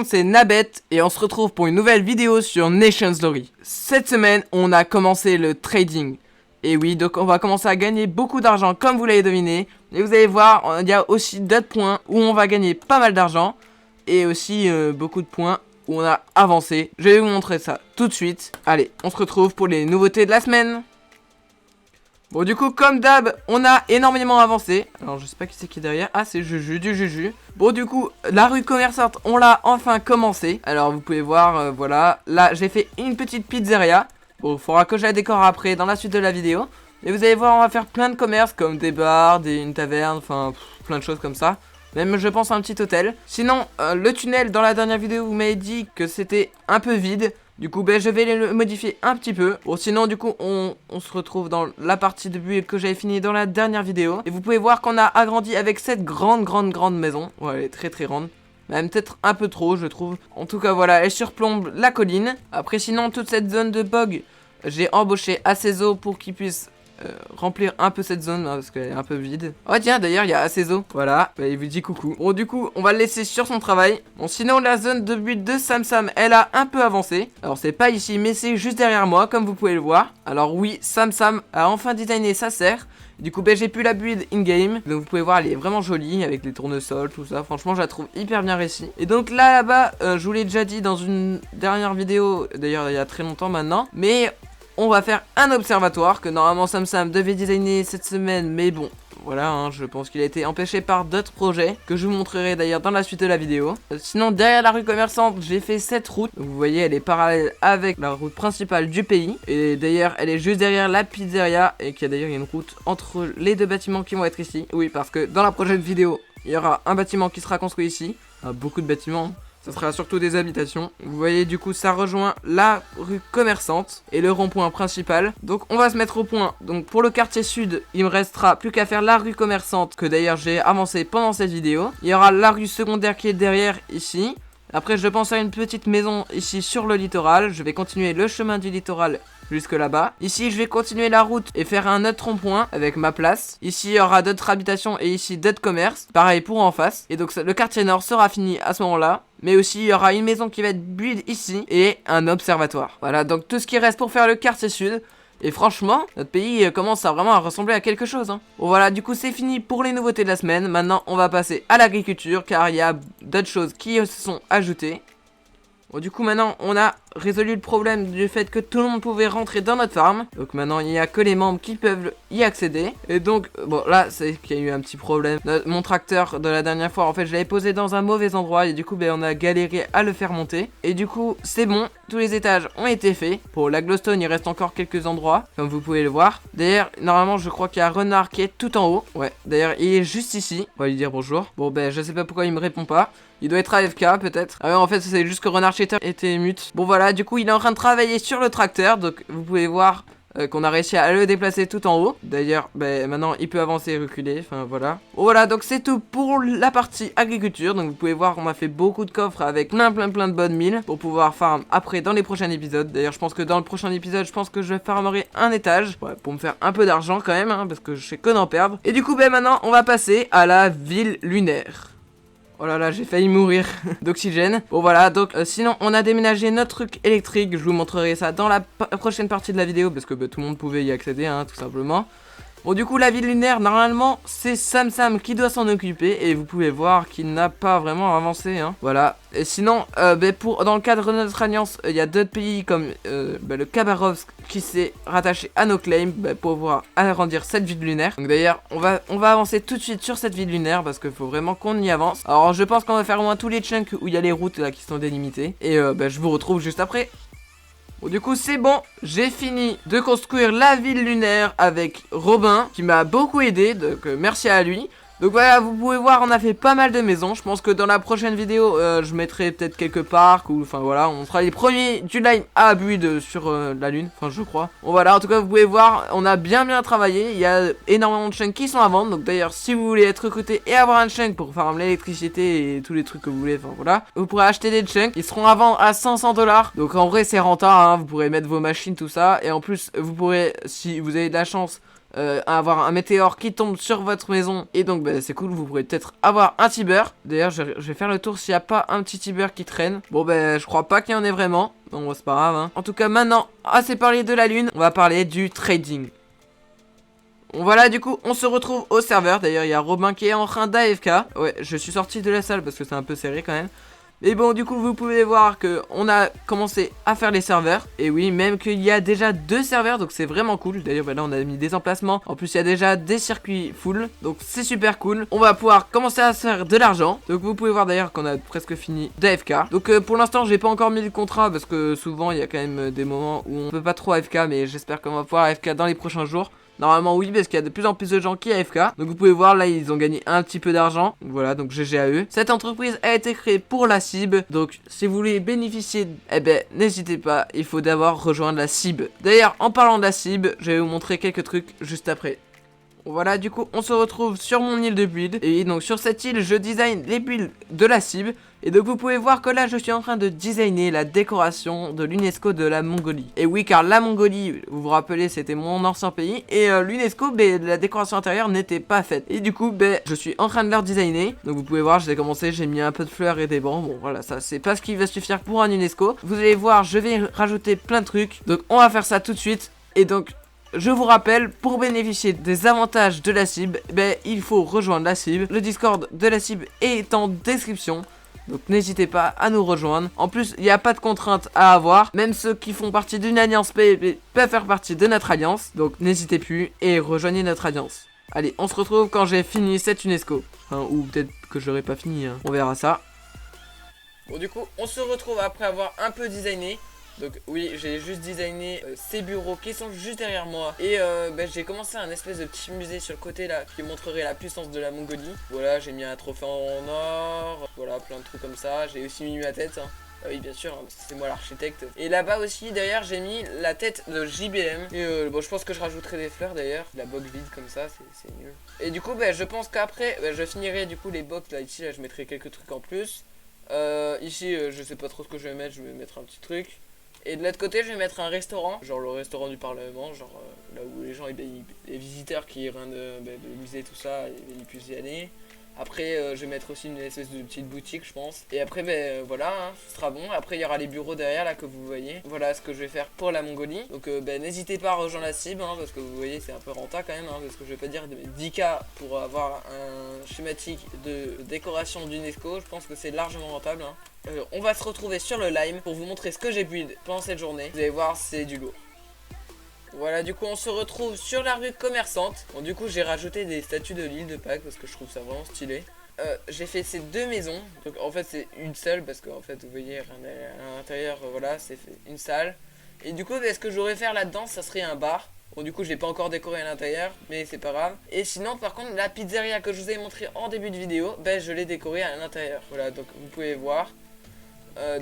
c'est Nabet et on se retrouve pour une nouvelle vidéo sur Nation Story. Cette semaine, on a commencé le trading. Et oui, donc on va commencer à gagner beaucoup d'argent comme vous l'avez deviné. Et vous allez voir, il y a aussi d'autres points où on va gagner pas mal d'argent. Et aussi beaucoup de points où on a avancé. Je vais vous montrer ça tout de suite. Allez, on se retrouve pour les nouveautés de la semaine. Bon, du coup, comme d'hab, on a énormément avancé. Alors, je sais pas qui c'est qui est derrière. Ah, c'est Juju, du Juju. Bon, du coup, la rue commerçante, on l'a enfin commencé. Alors, vous pouvez voir, voilà. Là, j'ai fait une petite pizzeria. Bon, il faudra que je la décore après dans la suite de la vidéo. Et vous allez voir, on va faire plein de commerces comme des bars, une taverne, enfin, plein de choses comme ça. Même, je pense, un petit hôtel. Sinon, le tunnel, dans la dernière vidéo, vous m'avez dit que c'était un peu vide. Du coup, ben, je vais le modifier un petit peu. Bon, sinon, du coup, on se retrouve dans la partie de build que j'avais fini dans la dernière vidéo. Et vous pouvez voir qu'on a agrandi avec cette grande maison. Ouais, elle est très grande. Même peut-être un peu trop, je trouve. En tout cas, voilà, elle surplombe la colline. Après, sinon, toute cette zone de bog, j'ai embauché Acezo pour qu'il puisse remplir un peu cette zone, hein, parce qu'elle est un peu vide. Oh tiens, d'ailleurs il y a Acezo, voilà, bah, il vous dit coucou. Bon, du coup on va le laisser sur son travail. Bon, sinon la zone de build de Samsam, elle a un peu avancé. Alors c'est pas ici, mais c'est juste derrière moi, comme vous pouvez le voir. Alors oui, Samsam a enfin designé sa serre. Du coup, ben, j'ai pu la build in-game. Donc vous pouvez voir, elle est vraiment jolie avec les tournesols, tout ça. Franchement, je la trouve hyper bien réussie. Et donc là-bas, je vous l'ai déjà dit dans une dernière vidéo, d'ailleurs il y a très longtemps maintenant. Mais on va faire un observatoire que normalement Samsam devait designer cette semaine. Mais bon, voilà, hein, je pense qu'il a été empêché par d'autres projets que je vous montrerai d'ailleurs dans la suite de la vidéo. Sinon, derrière la rue commerçante, j'ai fait cette route. Donc, vous voyez, elle est parallèle avec la route principale du pays. Et d'ailleurs, elle est juste derrière la pizzeria. Et qu'il y a d'ailleurs une route entre les deux bâtiments qui vont être ici. Oui, parce que dans la prochaine vidéo, il y aura un bâtiment qui sera construit ici. Beaucoup de bâtiments. Ça sera surtout des habitations. Vous voyez, du coup, ça rejoint la rue commerçante et le rond-point principal. Donc, on va se mettre au point. Donc, pour le quartier sud, il me restera plus qu'à faire la rue commerçante, que d'ailleurs j'ai avancé pendant cette vidéo. Il y aura la rue secondaire qui est derrière, ici. Après, je pense à une petite maison ici sur le littoral. Je vais continuer le chemin du littoral jusque là-bas. Ici, je vais continuer la route et faire un autre rond-point avec ma place. Ici, il y aura d'autres habitations et ici d'autres commerces. Pareil pour en face. Et donc, le quartier nord sera fini à ce moment-là. Mais aussi, il y aura une maison qui va être build ici et un observatoire. Voilà, donc tout ce qui reste pour faire le quartier sud. Et franchement, notre pays commence à vraiment ressembler à quelque chose, hein. Bon voilà, du coup c'est fini pour les nouveautés de la semaine. Maintenant on va passer à l'agriculture car il y a d'autres choses qui se sont ajoutées. Bon, du coup maintenant on a résolu le problème du fait que tout le monde pouvait rentrer dans notre farm. Donc maintenant il n'y a que les membres qui peuvent y accéder. Et donc bon là c'est qu'il y a eu un petit problème. Mon tracteur de la dernière fois en fait je l'avais posé dans un mauvais endroit. Et du coup ben, on a galéré à le faire monter. Et du coup c'est bon, tous les étages ont été faits. Pour la glowstone il reste encore quelques endroits comme vous pouvez le voir. D'ailleurs normalement je crois qu'il y a Renard qui est tout en haut. Ouais d'ailleurs il est juste ici. On va lui dire bonjour. Bon ben je sais pas pourquoi il me répond pas. Il doit être AFK peut-être. Ah ouais en fait c'est juste que Renard Cheater était mute. Bon voilà du coup il est en train de travailler sur le tracteur. Donc vous pouvez voir qu'on a réussi à le déplacer tout en haut. D'ailleurs ben, maintenant il peut avancer et reculer. Enfin voilà. Bon, voilà donc c'est tout pour la partie agriculture. Donc vous pouvez voir qu'on a fait beaucoup de coffres avec plein de bonnes milles pour pouvoir farm après dans les prochains épisodes. D'ailleurs je pense que dans le prochain épisode je pense que je farmerai un étage pour me faire un peu d'argent quand même hein, parce que je sais que d'en perdre. Et du coup ben maintenant on va passer à la ville lunaire. Oh là là, j'ai failli mourir d'oxygène. Bon voilà, donc sinon on a déménagé notre truc électrique. Je vous montrerai ça dans la prochaine partie de la vidéo parce que bah, tout le monde pouvait y accéder, hein, tout simplement. Bon du coup la ville lunaire, normalement c'est Samsam qui doit s'en occuper. Et vous pouvez voir qu'il n'a pas vraiment avancé, hein. Voilà. Et sinon, dans le cadre de notre alliance, il y a d'autres pays comme le Khabarovsk qui s'est rattaché à nos claims pour pouvoir agrandir cette ville lunaire. Donc d'ailleurs, on va avancer tout de suite sur cette ville lunaire parce qu'il faut vraiment qu'on y avance. Alors je pense qu'on va faire au moins tous les chunks où il y a les routes là qui sont délimitées. Et je vous retrouve juste après. Bon du coup c'est bon, j'ai fini de construire la ville lunaire avec Robin qui m'a beaucoup aidé, donc merci à lui. Donc voilà, vous pouvez voir, on a fait pas mal de maisons. Je pense que dans la prochaine vidéo, je mettrai peut-être quelques parcs ou enfin voilà, on sera les premiers du line à build sur la lune, enfin je crois. Bon voilà, en tout cas vous pouvez voir, on a bien travaillé. Il y a énormément de chunks qui sont à vendre. Donc d'ailleurs, si vous voulez être recruté et avoir un chunk pour faire l'électricité et tous les trucs que vous voulez, enfin voilà, vous pourrez acheter des chunks. Ils seront à vendre à 500 $. Donc en vrai c'est rentable, hein, vous pourrez mettre vos machines, tout ça. Et en plus, vous pourrez, si vous avez de la chance, avoir un météore qui tombe sur votre maison. Et donc bah, c'est cool, vous pourrez peut-être avoir un Tiber. D'ailleurs je vais faire le tour s'il n'y a pas un petit Tiber qui traîne. Bon bah je crois pas qu'il y en ait vraiment. Bon c'est pas grave hein. En tout cas maintenant, assez parlé de la lune, on va parler du trading. Bon, voilà, du coup, on se retrouve au serveur. D'ailleurs, il y a Robin qui est en train d'AFK. Ouais, je suis sorti de la salle parce que c'est un peu serré quand même. Mais bon, du coup, vous pouvez voir que on a commencé à faire les serveurs. Et oui, même qu'il y a déjà 2 serveurs, donc c'est vraiment cool. D'ailleurs, bah là, on a mis des emplacements. En plus, il y a déjà des circuits full, donc c'est super cool. On va pouvoir commencer à se faire de l'argent. Donc, vous pouvez voir d'ailleurs qu'on a presque fini d'AFK. Donc, pour l'instant, j'ai pas encore mis le contrat parce que souvent, il y a quand même des moments où on peut pas trop AFK. Mais j'espère qu'on va pouvoir AFK dans les prochains jours. Normalement oui, parce qu'il y a de plus en plus de gens qui AFK. Donc vous pouvez voir là, ils ont gagné un petit peu d'argent. Voilà, donc GG à eux. Cette entreprise a été créée pour la CIB. Donc si vous voulez bénéficier, eh ben n'hésitez pas, il faut d'abord rejoindre la CIB. D'ailleurs, en parlant de la CIB, je vais vous montrer quelques trucs juste après. Voilà, du coup, on se retrouve sur mon île de build. Et donc, sur cette île, je design les builds de la cible. Et donc, vous pouvez voir que là, je suis en train de designer la décoration de l'UNESCO de la Mongolie. Et oui, car la Mongolie, vous vous rappelez, c'était mon ancien pays. Et l'UNESCO, la décoration intérieure n'était pas faite. Et du coup, je suis en train de leur designer. Donc, vous pouvez voir, j'ai commencé, j'ai mis un peu de fleurs et des bancs. Bon, voilà, ça, c'est pas ce qui va suffire pour un UNESCO. Vous allez voir, je vais rajouter plein de trucs. Donc, on va faire ça tout de suite. Et donc... je vous rappelle, pour bénéficier des avantages de la cible, il faut rejoindre la cible. Le Discord de la cible est en description. Donc n'hésitez pas à nous rejoindre. En plus, il n'y a pas de contraintes à avoir. Même ceux qui font partie d'une alliance PvP peuvent faire partie de notre alliance. Donc n'hésitez plus et rejoignez notre alliance. Allez, on se retrouve quand j'ai fini cette UNESCO. Enfin, ou peut-être que j'aurai pas fini, hein. On verra ça. Bon, du coup, on se retrouve après avoir un peu designé. Donc oui, j'ai juste designé ces bureaux qui sont juste derrière moi. Et j'ai commencé un espèce de petit musée sur le côté là qui montrerait la puissance de la Mongolie. Voilà, j'ai mis un trophée en or. Voilà, plein de trucs comme ça. J'ai aussi mis ma tête, hein. Oui bien sûr, hein, parce que c'est moi l'architecte. Et là-bas aussi d'ailleurs j'ai mis la tête de JBM. Et bon je pense que je rajouterai des fleurs d'ailleurs. La box vide comme ça c'est nul. Et du coup je pense qu'après je finirai du coup les box là ici. Là je mettrai quelques trucs en plus. Ici je sais pas trop ce que je vais mettre. Je vais mettre un petit truc. Et de l'autre côté je vais mettre un restaurant. Genre le restaurant du Parlement. Genre là où les gens, les visiteurs qui iraient de musée tout ça, ils puissent y aller. Après je vais mettre aussi une espèce de petite boutique je pense. Et après voilà, hein, ce sera bon. Après il y aura les bureaux derrière là que vous voyez. Voilà ce que je vais faire pour la Mongolie. Donc n'hésitez pas à rejoindre la cible, hein, parce que vous voyez c'est un peu renta quand même, hein, parce que je vais pas dire 10K pour avoir un schématique de décoration d'UNESCO. Je pense que c'est largement rentable, hein. On va se retrouver sur le Lime pour vous montrer ce que j'ai build pendant cette journée. Vous allez voir, c'est du lourd. Voilà, du coup on se retrouve sur la rue commerçante. Bon du coup j'ai rajouté des statues de l'île de Pâques parce que je trouve ça vraiment stylé. J'ai fait ces 2 maisons. Donc en fait c'est une seule parce que en fait vous voyez à l'intérieur voilà c'est une salle. Et du coup ce que j'aurais faire là-dedans ça serait un bar. Bon du coup je l'ai pas encore décoré à l'intérieur mais c'est pas grave. Et sinon par contre la pizzeria que je vous ai montré en début de vidéo, je l'ai décorée à l'intérieur. Voilà donc vous pouvez voir.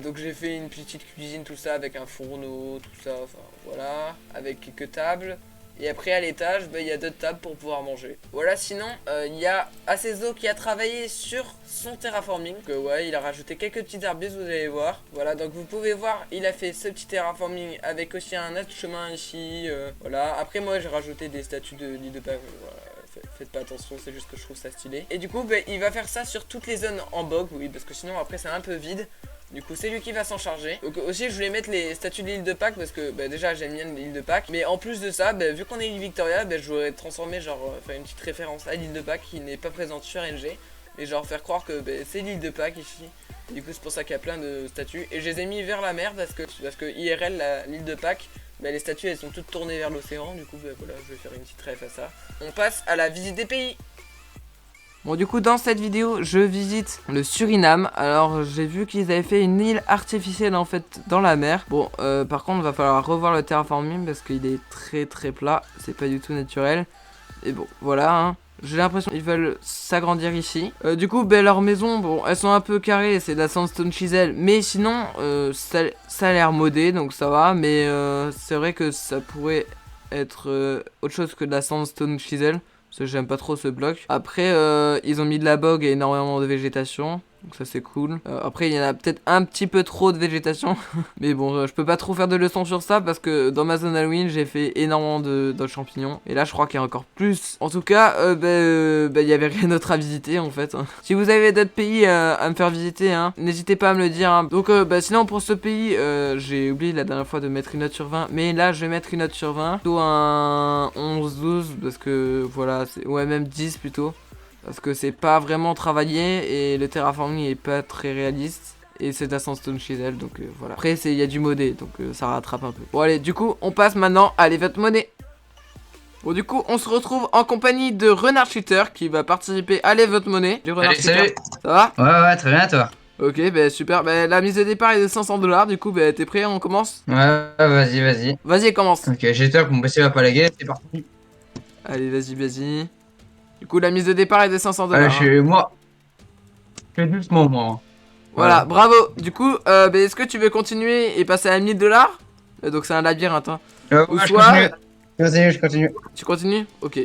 Donc j'ai fait une petite cuisine tout ça avec un fourneau, tout ça, enfin voilà, avec quelques tables. Et après à l'étage, il y a 2 tables pour pouvoir manger. Voilà, sinon il y a Acezo qui a travaillé sur son terraforming. Donc ouais, il a rajouté quelques petits arbustes, vous allez voir. Voilà, donc vous pouvez voir, il a fait ce petit terraforming avec aussi un autre chemin ici. Voilà, après moi j'ai rajouté des statues de l'île de Pâques. Voilà. Faites pas attention, c'est juste que je trouve ça stylé. Et du coup, il va faire ça sur toutes les zones en bog, oui, parce que sinon après c'est un peu vide. Du coup c'est lui qui va s'en charger. Donc aussi je voulais mettre les statues de l'île de Pâques parce que déjà j'aime bien l'île de Pâques. Mais en plus de ça, vu qu'on est l'île Victoria, je voudrais transformer genre faire une petite référence à l'île de Pâques qui n'est pas présente sur NG. Et genre faire croire que c'est l'île de Pâques ici. Du coup c'est pour ça qu'il y a plein de statues. Et je les ai mis vers la mer parce que IRL l'île de Pâques, les statues elles sont toutes tournées vers l'océan. Du coup voilà, je vais faire une petite ref à ça. On passe à la visite des pays. Bon du coup dans cette vidéo je visite le Suriname. Alors j'ai vu qu'ils avaient fait une île artificielle en fait dans la mer. Bon par contre va falloir revoir le terraforming parce qu'il est très plat. C'est pas du tout naturel. Et bon voilà hein. J'ai l'impression qu'ils veulent s'agrandir ici. Du coup leurs maisons bon elles sont un peu carrées. C'est de la sandstone chisel. Mais sinon ça a l'air modé donc ça va. Mais c'est vrai que ça pourrait être autre chose que de la sandstone chisel. Parce que j'aime pas trop ce bloc. Après ils ont mis de la bog et énormément de végétation. Donc ça c'est cool. Après il y en a peut-être un petit peu trop de végétation. Mais bon je peux pas trop faire de leçons sur ça parce que dans ma zone Halloween j'ai fait énormément de champignons. Et là je crois qu'il y a encore plus. En tout cas il y avait rien d'autre à visiter en fait. Si vous avez d'autres pays à me faire visiter hein, n'hésitez pas à me le dire hein. Donc sinon pour ce pays j'ai oublié la dernière fois de mettre une note sur 20. Mais là je vais mettre une note sur 20. Plutôt un 11-12 parce que voilà ouais même 10 plutôt. Parce que c'est pas vraiment travaillé et le terraforming est pas très réaliste. Et c'est de la sandstone chisel donc voilà. Après il y a du modé donc ça rattrape un peu. Bon allez du coup on passe maintenant à l'event monnaie. Bon du coup on se retrouve en compagnie de Renard Cheater qui va participer à l'event monnaie. Du Renard Cheater. Ça va? Ouais très bien toi. Ok bah super, bah, la mise de départ est de 500 $, du coup bah t'es prêt, on commence? Ouais vas-y. Vas-y commence. Ok j'espère que mon PC va pas laguer, c'est parti. Allez vas-y. Du coup la mise de départ est de 500 $. Moi. Je fais doucement moi. Voilà, bravo. Du coup, est-ce que tu veux continuer et passer à 1000 $? Donc c'est un labyrinthe. Hein. Ou Ouais, soit... je continue. Tu continues? Ok.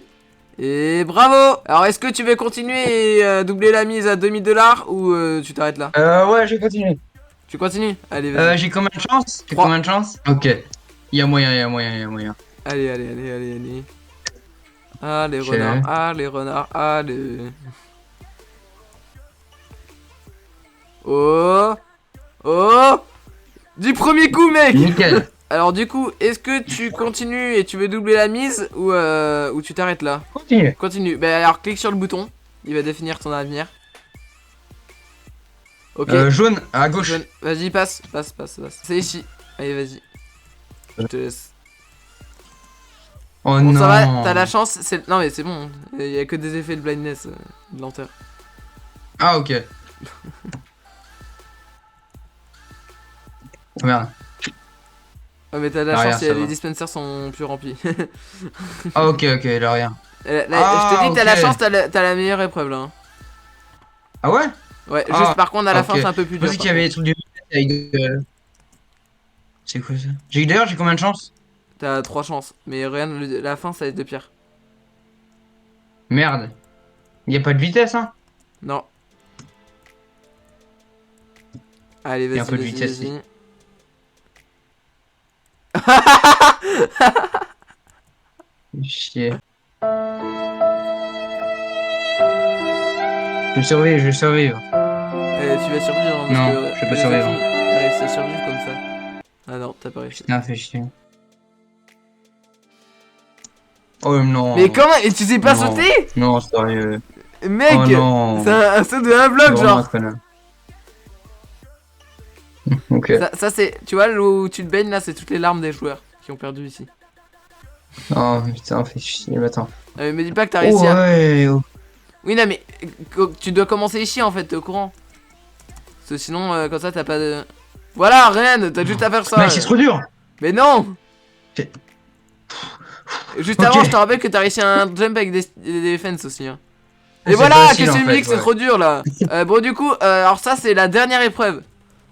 Et bravo. Alors est-ce que tu veux continuer et doubler la mise à 2000 $ ou tu t'arrêtes là? Ouais, je continue. Tu continues? Allez, vas-y. J'ai combien de chance? Ok. Il y a moyen. Allez. Ah les renards, allez. Oh. Du premier coup mec. Nickel. Alors du coup, est-ce que tu continues et tu veux doubler la mise ou tu t'arrêtes là? Continue. Bah alors clique sur le bouton, il va définir ton avenir. Ok. Jaune, à gauche. Vas-y, passe. C'est ici. Allez, vas-y. Je te laisse. Oh bon, non. ça va, t'as la chance. Non mais c'est bon, il y a que des effets de blindness, de lenteur. Ah ok. Oh, merde. Oh mais t'as la chance, les dispensers sont plus remplis. Ah ok, là rien. Je te dis, t'as la chance, t'as la meilleure épreuve là. Hein. Ah ouais? Ouais, juste par contre à la fin c'est un peu plus dur. Je pensais qu'il y avait des trucs de... C'est quoi ça? D'ailleurs j'ai combien de chance? T'as 3 chances, mais rien, la fin ça va être de pire. Merde. Y a pas de vitesse hein? Non. Allez vas-y, y a un peu de vitesse vas-y. Chier. Je vais survivre. Tu vas survivre hein, parce non, que je peux survivre. Réussi à survivre comme ça. Ah non, t'as pas réussi. Putain, fais chier. Oh non. Mais comment? Et tu sais pas sauter? Non, sérieux. Mec, oh, c'est un saut de un bloc genre. Ok. Ça c'est, tu vois, où tu te baignes là, c'est toutes les larmes des joueurs qui ont perdu ici. Oh putain, fais chier, attends. Me dis pas que t'as réussi à... Ouais. Oui non mais, tu dois commencer ici en fait, t'es au courant. Parce que sinon, comme ça t'as pas de... Voilà, rien, t'as juste à faire ça. Mec, c'est trop dur. Mais non. Juste avant, je te rappelle que t'as réussi un jump avec des fences aussi. Hein. Et voilà, que c'est musique, c'est trop dur là. Bon, du coup, alors ça, c'est la dernière épreuve.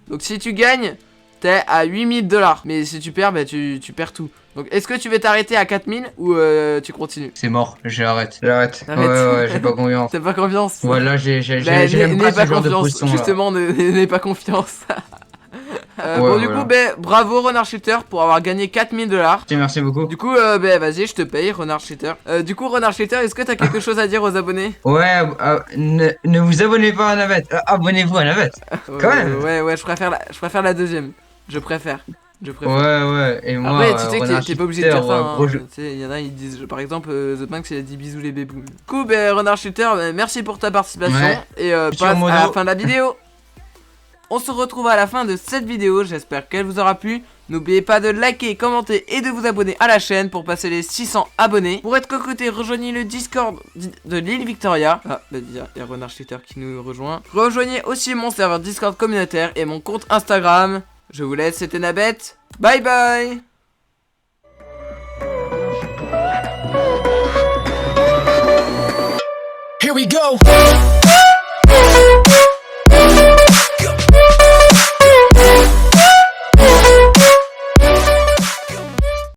Donc, si tu gagnes, t'es à 8000 $. Mais si tu perds, bah, tu perds tout. Donc, est-ce que tu veux t'arrêter à 4000 ou tu continues? C'est mort, j'arrête. J'arrête. Ouais, j'ai pas confiance. T'as pas confiance? Voilà, j'ai n'aie pas confiance. Justement, n'aie pas confiance. Bon du coup bravo Renard Cheater pour avoir gagné 4000 $. Merci beaucoup. Du coup vas-y je te paye Renard Cheater. Du coup Renard Cheater, est-ce que t'as quelque chose à dire aux abonnés? Ouais, ne vous abonnez pas à Navette. Abonnez-vous à Navette. Quand même. Ouais je préfère la deuxième. Je préfère. Ouais et moi après tu sais que t'es pas obligé de dire ça hein. Tu sais il y en a ils disent par exemple The Banks il a dit bisous les bébous. Du coup Renard Cheater, merci pour ta participation. Et passe à la fin de la vidéo. On se retrouve à la fin de cette vidéo, j'espère qu'elle vous aura plu. N'oubliez pas de liker, commenter et de vous abonner à la chaîne pour passer les 600 abonnés. Pour être cocoté, rejoignez le Discord de l'île Victoria. Ah, bah il y a Renard Cheater qui nous rejoint. Rejoignez aussi mon serveur Discord communautaire et mon compte Instagram. Je vous laisse, c'était Nabette. Bye bye. Here we go.